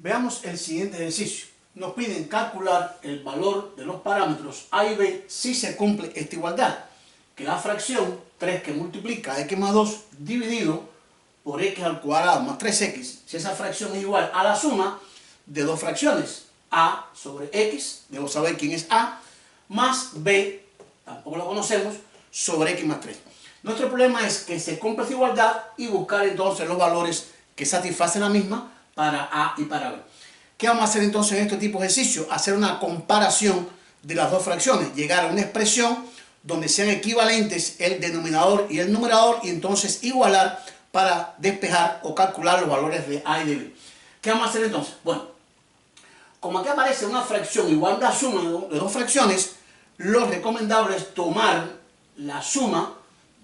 Veamos el siguiente ejercicio. Nos piden calcular el valor de los parámetros a y b si se cumple esta igualdad, que la fracción 3 que multiplica x más 2 dividido por x al cuadrado más 3x, si esa fracción es igual a la suma de dos fracciones, a sobre x, debo saber quién es a, más b, tampoco lo conocemos, sobre x más 3. Nuestro problema es que se cumpla esta igualdad y buscar entonces los valores que satisfacen la misma para a y para b. ¿Qué vamos a hacer entonces en este tipo de ejercicio? Hacer una comparación de las dos fracciones, llegar a una expresión donde sean equivalentes el denominador y el numerador y entonces igualar para despejar o calcular los valores de a y de b. ¿Qué vamos a hacer entonces? Bueno, como aquí aparece una fracción igual a la suma de dos fracciones, lo recomendable es tomar la suma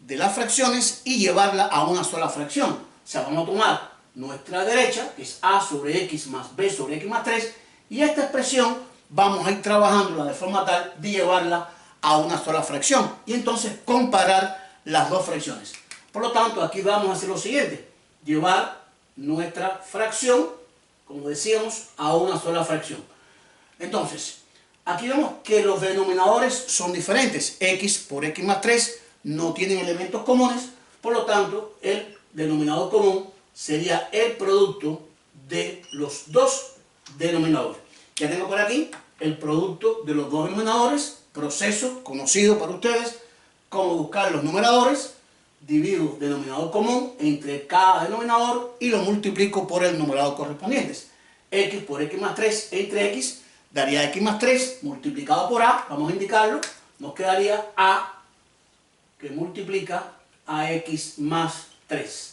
de las fracciones y llevarla a una sola fracción. O sea, vamos a tomar nuestra derecha, que es a sobre x más b sobre x más 3, y esta expresión vamos a ir trabajándola de forma tal de llevarla a una sola fracción y entonces comparar las dos fracciones. Por lo tanto, aquí vamos a hacer lo siguiente: llevar nuestra fracción, como decíamos, a una sola fracción. Entonces, aquí vemos que los denominadores son diferentes. X por x más 3 no tienen elementos comunes, por lo tanto, el denominador común sería el producto de los dos denominadores. Ya tengo por aquí el producto de los dos denominadores, proceso conocido para ustedes, como buscar los numeradores, divido denominador común entre cada denominador y lo multiplico por el numerador correspondiente. X por x más 3 entre x daría x más 3 multiplicado por a, vamos a indicarlo, nos quedaría a que multiplica a x más 3.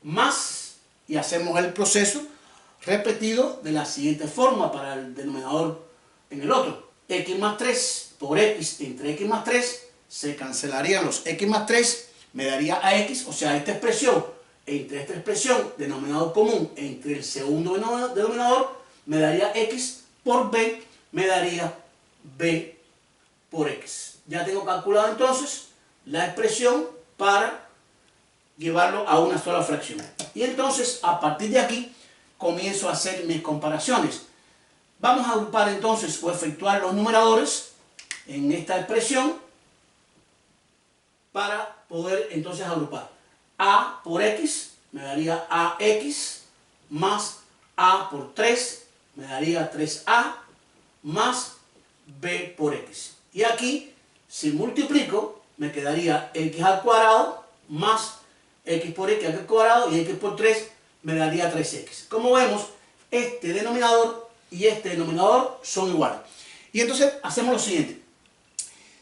Más, y hacemos el proceso repetido de la siguiente forma para el denominador en el otro. X más 3 por x entre x más 3, se cancelarían los x más 3, me daría a x, o sea, esta expresión, entre esta expresión, denominador común, entre el segundo denominador, me daría x por b, me daría b por x. Ya tengo calculado entonces la expresión para llevarlo a una sola fracción. Y entonces, a partir de aquí, comienzo a hacer mis comparaciones. Vamos a agrupar entonces o efectuar los numeradores en esta expresión para poder entonces agrupar. A por x me daría ax más a por 3 me daría 3a más b por x. Y aquí, si multiplico, me quedaría x al cuadrado más x por x al cuadrado y x por 3 me daría 3x. Como vemos, este denominador y este denominador son iguales. Y entonces hacemos lo siguiente.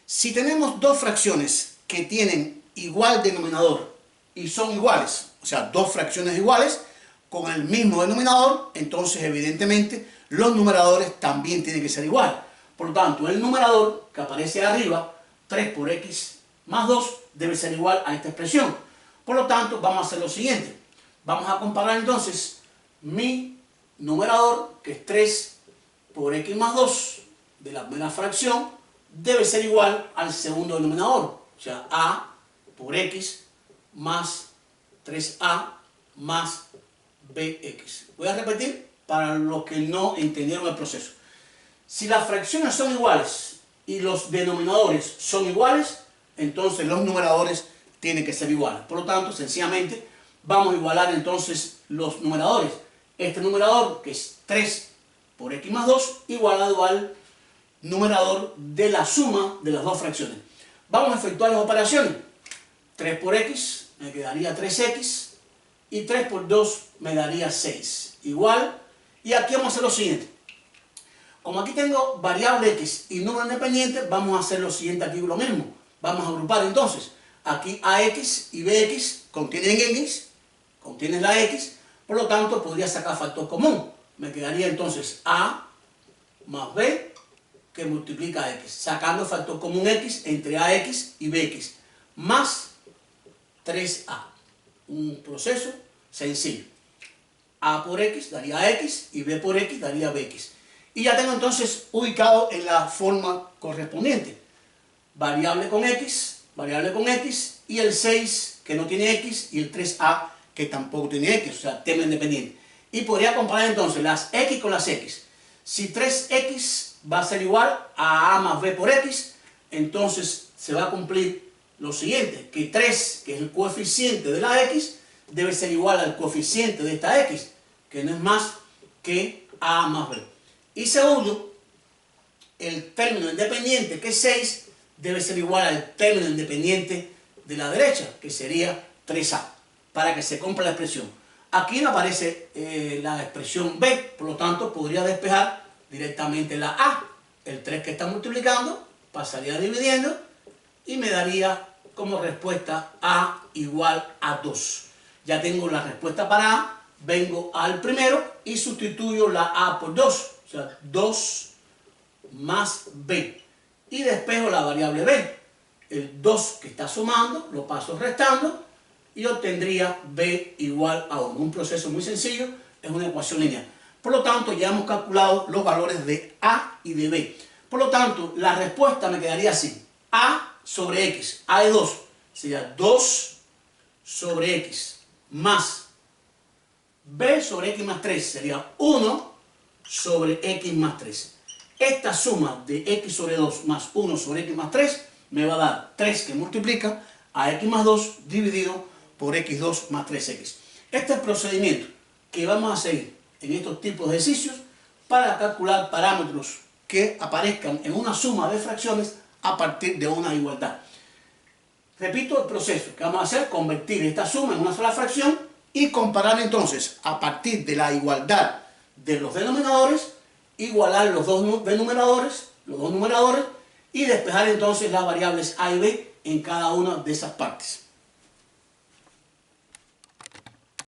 Si tenemos dos fracciones que tienen igual denominador y son iguales, o sea, dos fracciones iguales con el mismo denominador, entonces evidentemente los numeradores también tienen que ser iguales. Por lo tanto, el numerador que aparece arriba, 3 por x más 2, debe ser igual a esta expresión. Por lo tanto, vamos a hacer lo siguiente. Vamos a comparar entonces mi numerador, que es 3 por x más 2 de la primera fracción, debe ser igual al segundo denominador. O sea, a por x más 3a más bx. Voy a repetir para los que no entendieron el proceso. Si las fracciones son iguales y los denominadores son iguales, entonces los numeradores tienen que ser iguales. Por lo tanto, sencillamente, vamos a igualar entonces los numeradores. Este numerador, que es 3 por x más 2, igualado al numerador de la suma de las dos fracciones. Vamos a efectuar las operaciones. 3 por x me quedaría 3x y 3 por 2 me daría 6. Igual, y aquí vamos a hacer lo siguiente. Como aquí tengo variable x y número independiente, vamos a hacer lo siguiente aquí lo mismo. Vamos a agrupar entonces. Aquí ax y bx contienen x, contienen la x, por lo tanto podría sacar factor común. Me quedaría entonces a más b que multiplica a x, sacando factor común x entre ax y bx, más 3a. Un proceso sencillo. A por x daría x y b por x daría bx. Y ya tengo entonces ubicado en la forma correspondiente. Variable con x y el 6 que no tiene x y el 3a que tampoco tiene x, o sea, tema independiente. Y podría comparar entonces las x con las x. Si 3x va a ser igual a más b por x, entonces se va a cumplir lo siguiente, que 3, que es el coeficiente de la x, debe ser igual al coeficiente de esta x, que no es más que a más b. Y segundo, el término independiente, que es 6, debe ser igual al término independiente de la derecha, que sería 3a, para que se cumpla la expresión. Aquí no aparece la expresión b, por lo tanto podría despejar directamente la a. El 3 que está multiplicando pasaría dividiendo y me daría como respuesta a igual a 2. Ya tengo la respuesta para a, vengo al primero y sustituyo la a por 2, o sea, 2 más b. Y despejo la variable b. El 2 que está sumando lo paso restando y obtendría b igual a 1. Un proceso muy sencillo, es una ecuación lineal. Por lo tanto, ya hemos calculado los valores de a y de b. Por lo tanto, la respuesta me quedaría así. A sobre x, a de 2, sería 2 sobre x más b sobre x más 3, sería 1 sobre x más 3. Esta suma de x sobre 2 más 1 sobre x más 3 me va a dar 3 que multiplica a x más 2 dividido por x2 más 3x. Este es el procedimiento que vamos a seguir en estos tipos de ejercicios para calcular parámetros que aparezcan en una suma de fracciones a partir de una igualdad. Repito el proceso que vamos a hacer: convertir esta suma en una sola fracción y comparar entonces a partir de la igualdad de los denominadores, igualar los dos numeradores y despejar entonces las variables a y b en cada una de esas partes.